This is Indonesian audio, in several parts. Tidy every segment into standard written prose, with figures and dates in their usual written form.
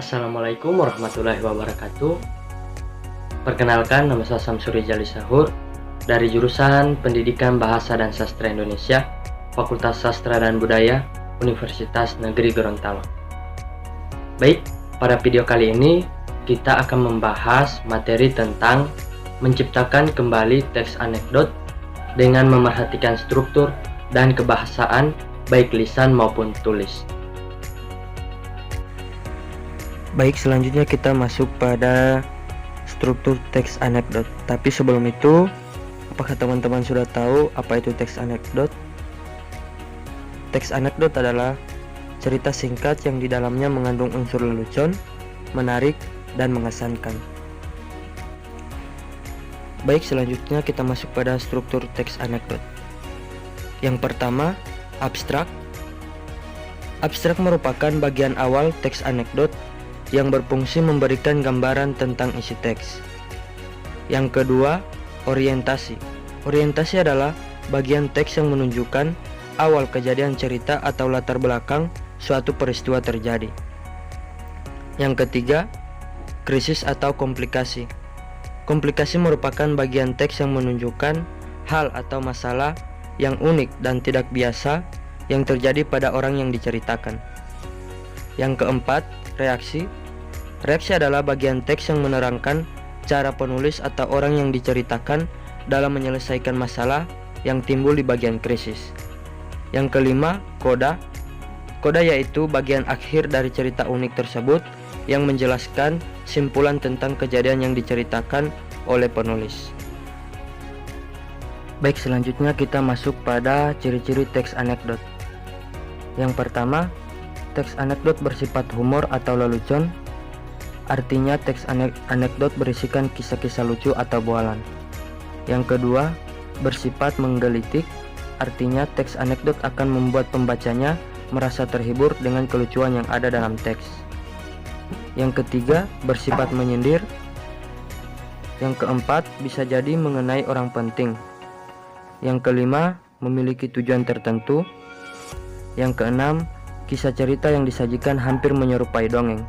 Assalamualaikum warahmatullahi wabarakatuh. Perkenalkan, nama saya Samsuri Jali Sahur dari jurusan Pendidikan Bahasa dan Sastra Indonesia, Fakultas Sastra dan Budaya, Universitas Negeri Gorontalo. Baik, pada video kali ini kita akan membahas materi tentang menciptakan kembali teks anekdot dengan memerhatikan struktur dan kebahasaan baik lisan maupun tulis. Baik, selanjutnya kita masuk pada struktur teks anekdot. Tapi sebelum itu, apakah teman-teman sudah tahu apa itu teks anekdot? Teks anekdot adalah cerita singkat yang di dalamnya mengandung unsur lelucon, menarik, dan mengesankan. Baik, selanjutnya kita masuk pada struktur teks anekdot. Yang pertama, abstrak. Abstrak merupakan bagian awal teks anekdot yang berfungsi memberikan gambaran tentang isi teks. Yang kedua, orientasi. Orientasi adalah bagian teks yang menunjukkan awal kejadian cerita atau latar belakang suatu peristiwa terjadi. Yang ketiga, krisis atau komplikasi. Komplikasi merupakan bagian teks yang menunjukkan hal atau masalah yang unik dan tidak biasa yang terjadi pada orang yang diceritakan. Yang keempat, reaksi. Reaksi adalah bagian teks yang menerangkan cara penulis atau orang yang diceritakan dalam menyelesaikan masalah yang timbul di bagian krisis. Yang kelima, koda. Koda yaitu bagian akhir dari cerita unik tersebut yang menjelaskan simpulan tentang kejadian yang diceritakan oleh penulis. Baik, selanjutnya kita masuk pada ciri-ciri teks anekdot. Yang pertama, teks anekdot bersifat humor atau lelucon. Artinya teks anekdot berisikan kisah-kisah lucu atau bualan. Yang kedua, bersifat menggelitik. Artinya teks anekdot akan membuat pembacanya merasa terhibur dengan kelucuan yang ada dalam teks. Yang ketiga, bersifat menyindir. Yang keempat, bisa jadi mengenai orang penting. Yang kelima, memiliki tujuan tertentu. Yang keenam, kisah cerita yang disajikan hampir menyerupai dongeng.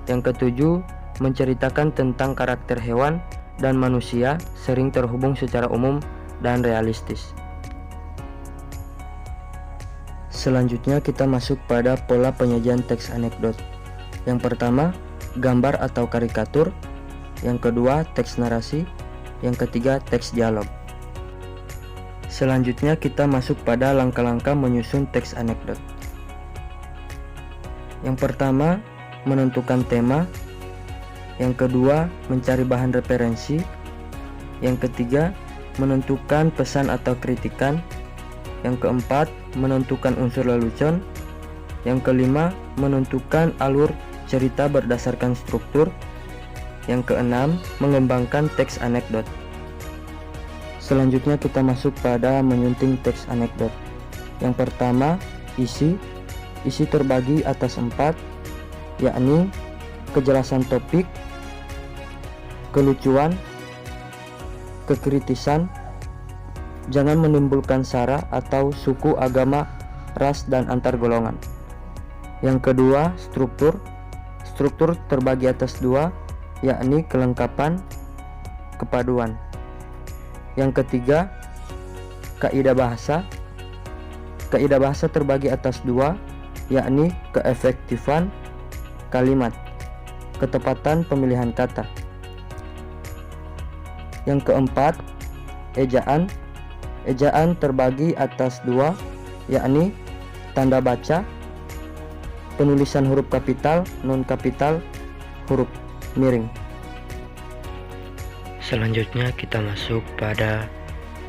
Yang ketujuh, menceritakan tentang karakter hewan dan manusia sering terhubung secara umum dan realistis. Selanjutnya kita masuk pada pola penyajian teks anekdot. Yang pertama, gambar atau karikatur. Yang kedua, teks narasi. Yang ketiga, teks dialog. Selanjutnya kita masuk pada langkah-langkah menyusun teks anekdot. Yang pertama, menentukan tema. Yang kedua, mencari bahan referensi. Yang ketiga, menentukan pesan atau kritikan. Yang keempat, menentukan unsur lelucon. Yang kelima, menentukan alur cerita berdasarkan struktur. Yang keenam, mengembangkan teks anekdot. Selanjutnya kita masuk pada menyunting teks anekdot. Yang pertama, isi. Isi terbagi atas 4, yakni kejelasan topik, kelucuan, kekritisan, jangan menimbulkan sara atau suku, agama, ras, dan antar golongan. Yang kedua, struktur. Struktur terbagi atas 2, yakni kelengkapan, kepaduan. Yang ketiga, kaidah bahasa. Kaidah bahasa terbagi atas 2, yakni keefektifan kalimat, ketepatan pemilihan kata. Yang keempat, ejaan. Ejaan terbagi atas 2, yakni tanda baca, penulisan huruf kapital, non kapital, huruf miring. Selanjutnya kita masuk pada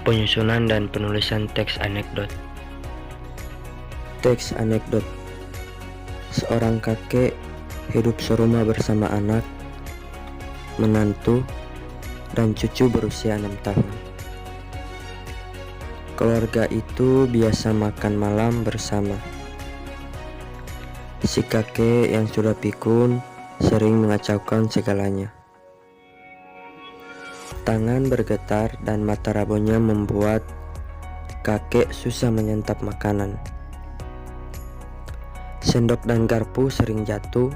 penyusunan dan penulisan teks anekdot. Teks anekdot. Seorang kakek hidup serumah bersama anak, menantu, dan cucu berusia 6 tahun. Keluarga itu biasa makan malam bersama. Si kakek yang sudah pikun sering mengacaukan segalanya. Tangan bergetar dan mata rabonya membuat kakek susah menyantap makanan. Sendok dan garpu sering jatuh,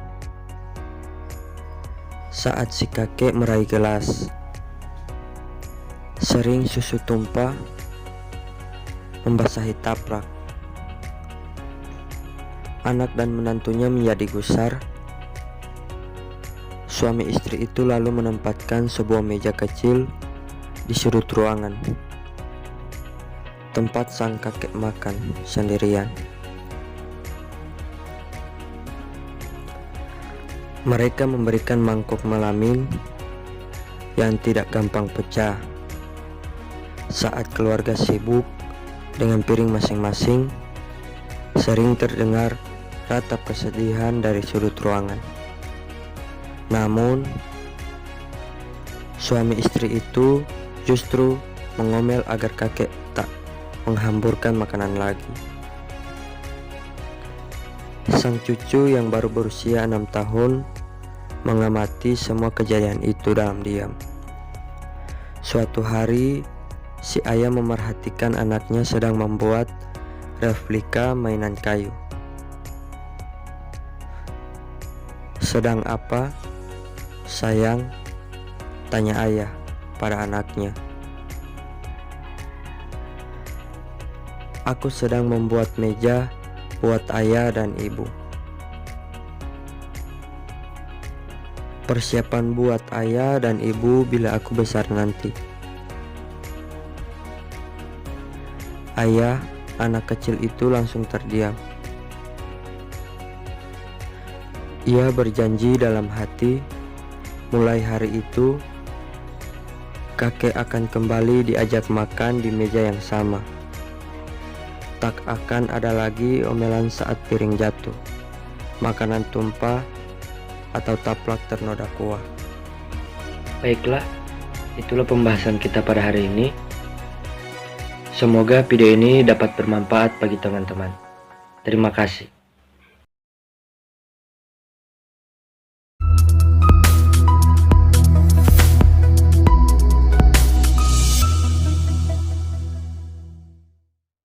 saat si kakek meraih gelas. Sering susu tumpah membasahi taprak. Anak dan menantunya menjadi gusar. Suami istri itu lalu menempatkan sebuah meja kecil di sudut ruangan, tempat sang kakek makan sendirian. Mereka memberikan mangkok melamin yang tidak gampang pecah. Saat keluarga sibuk dengan piring masing-masing, sering terdengar ratap kesedihan dari sudut ruangan. Namun, suami istri itu justru mengomel agar kakek tak menghamburkan makanan lagi. Sang cucu yang baru berusia 6 tahun mengamati semua kejadian itu dalam diam. Suatu hari, si ayah memerhatikan anaknya sedang membuat replika mainan kayu. "Sedang apa, sayang?" tanya ayah pada anaknya. "Aku sedang membuat meja buat ayah dan ibu. Persiapan buat ayah dan ibu bila aku besar nanti." Ayah anak kecil itu langsung terdiam. Ia berjanji dalam hati, mulai hari itu kakek akan kembali diajak makan di meja yang sama. Tak akan ada lagi omelan saat piring jatuh, makanan tumpah, atau taplak ternoda kuah. Baiklah, itulah pembahasan kita pada hari ini. Semoga video ini dapat bermanfaat bagi teman-teman. Terima kasih.